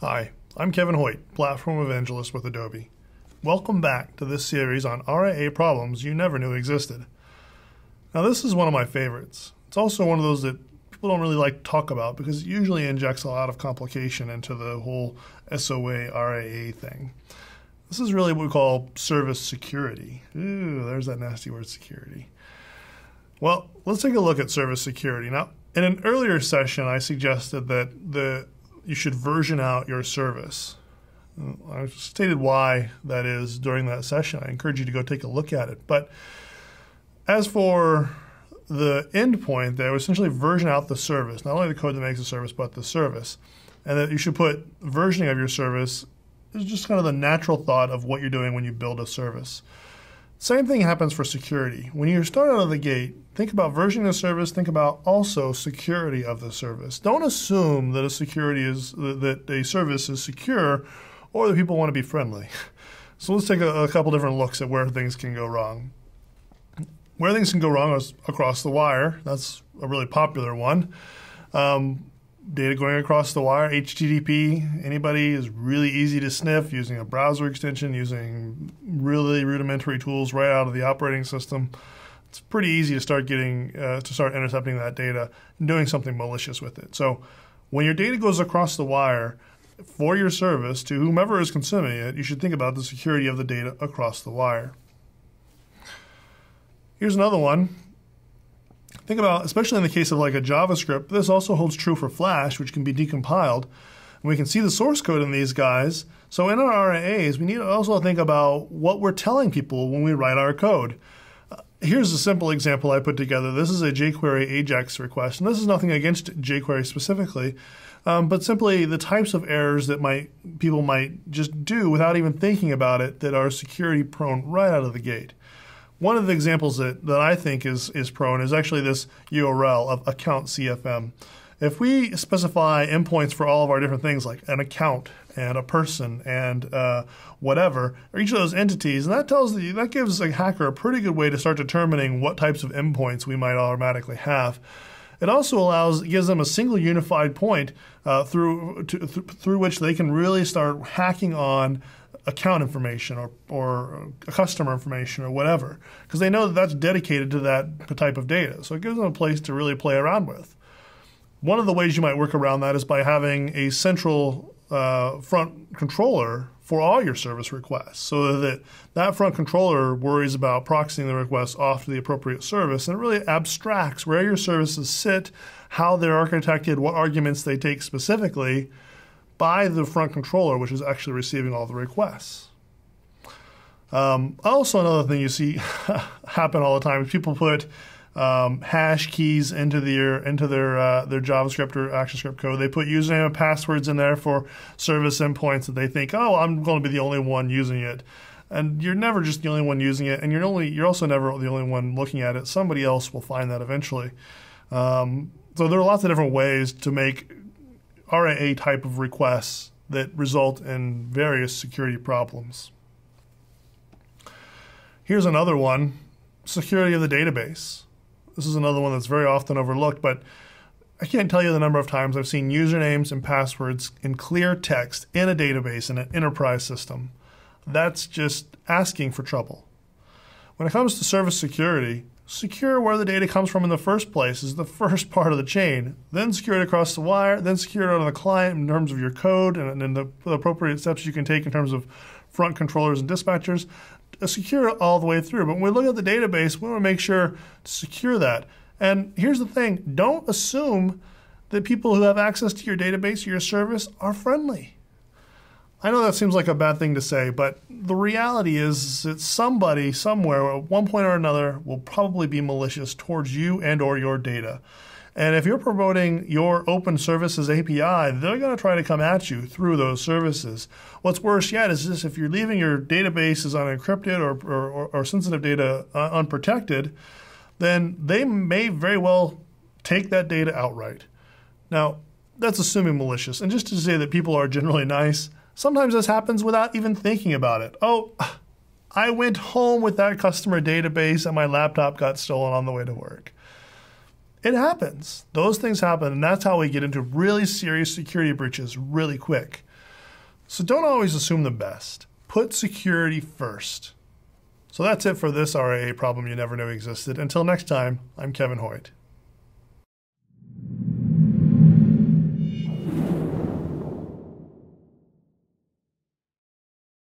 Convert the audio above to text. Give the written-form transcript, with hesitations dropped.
Hi, I'm Kevin Hoyt, Platform Evangelist with Adobe. Welcome back to this series on RIA problems you never knew existed. Now this is one of my favorites. It's also one of those that people don't really like to talk about because it usually injects a lot of complication into the whole SOA RIA thing. This is really what we call service security. Ooh, there's that nasty word, security. Well, let's take a look at service security. Now, in an earlier session, I suggested that you should version out your service. I stated why that is during that session. I encourage you to go take a look at it. But as for the endpoint there, essentially version out the service, not only the code that makes the service, but the service. And that you should put versioning of your service is just kind of the natural thought of what you're doing when you build a service. Same thing happens for security. When you start out of the gate, think about versioning the service, think about also security of the service. Don't assume that a service is secure or that people want to be friendly. So let's take a couple different looks at where things can go wrong. Where things can go wrong is across the wire. That's a really popular one. Data going across the wire, HTTP, anybody, is really easy to sniff using a browser extension, using really rudimentary tools right out of the operating system. It's pretty easy to start intercepting that data and doing something malicious with it. So when your data goes across the wire for your service to whomever is consuming it, you should think about the security of the data across the wire. Here's another one. Think about, especially in the case of like a JavaScript, this also holds true for Flash, which can be decompiled. And we can see the source code in these guys. So in our RIAs, we need to also think about what we're telling people when we write our code. Here's a simple example I put together. This is a jQuery AJAX request. And this is nothing against jQuery specifically, but simply the types of errors that people might just do without even thinking about it that are security prone right out of the gate. One of the examples that I think is prone is actually this URL of account CFM. If we specify endpoints for all of our different things like an account and a person and whatever, or each of those entities, and that gives a hacker a pretty good way to start determining what types of endpoints we might automatically have. It also gives them a single unified point through which they can really start hacking on account information or customer information or whatever, because they know that that's dedicated to that type of data. So it gives them a place to really play around with. One of the ways you might work around that is by having a central front controller for all your service requests, so that front controller worries about proxying the requests off to the appropriate service, and it really abstracts where your services sit, how they're architected, what arguments they take specifically, by the front controller, which is actually receiving all the requests. Also, another thing you see happen all the time is people put hash keys into their JavaScript or ActionScript code. They put username and passwords in there for service endpoints that they think, oh, I'm going to be the only one using it. And you're never just the only one using it, and you're also never the only one looking at it. Somebody else will find that eventually. So there are lots of different ways to make RIA type of requests that result in various security problems. Here's another one, security of the database. This is another one that's very often overlooked, but I can't tell you the number of times I've seen usernames and passwords in clear text in a database in an enterprise system. That's just asking for trouble. When it comes to service security, secure where the data comes from in the first place is the first part of the chain. Then secure it across the wire, then secure it on the client in terms of your code and the appropriate steps you can take in terms of front controllers and dispatchers. Secure it all the way through. But when we look at the database, we want to make sure to secure that. And here's the thing, don't assume that people who have access to your database or your service are friendly. I know that seems like a bad thing to say, but the reality is that somebody somewhere at one point or another will probably be malicious towards you and or your data. And if you're promoting your open services API, they're going to try to come at you through those services. What's worse yet is this: if you're leaving your databases unencrypted or sensitive data unprotected, then they may very well take that data outright. Now, that's assuming malicious. And just to say that people are generally nice, sometimes this happens without even thinking about it. Oh, I went home with that customer database and my laptop got stolen on the way to work. It happens. Those things happen, and that's how we get into really serious security breaches really quick. So don't always assume the best. Put security first. So that's it for this RIA problem you never knew existed. Until next time, I'm Kevin Hoyt.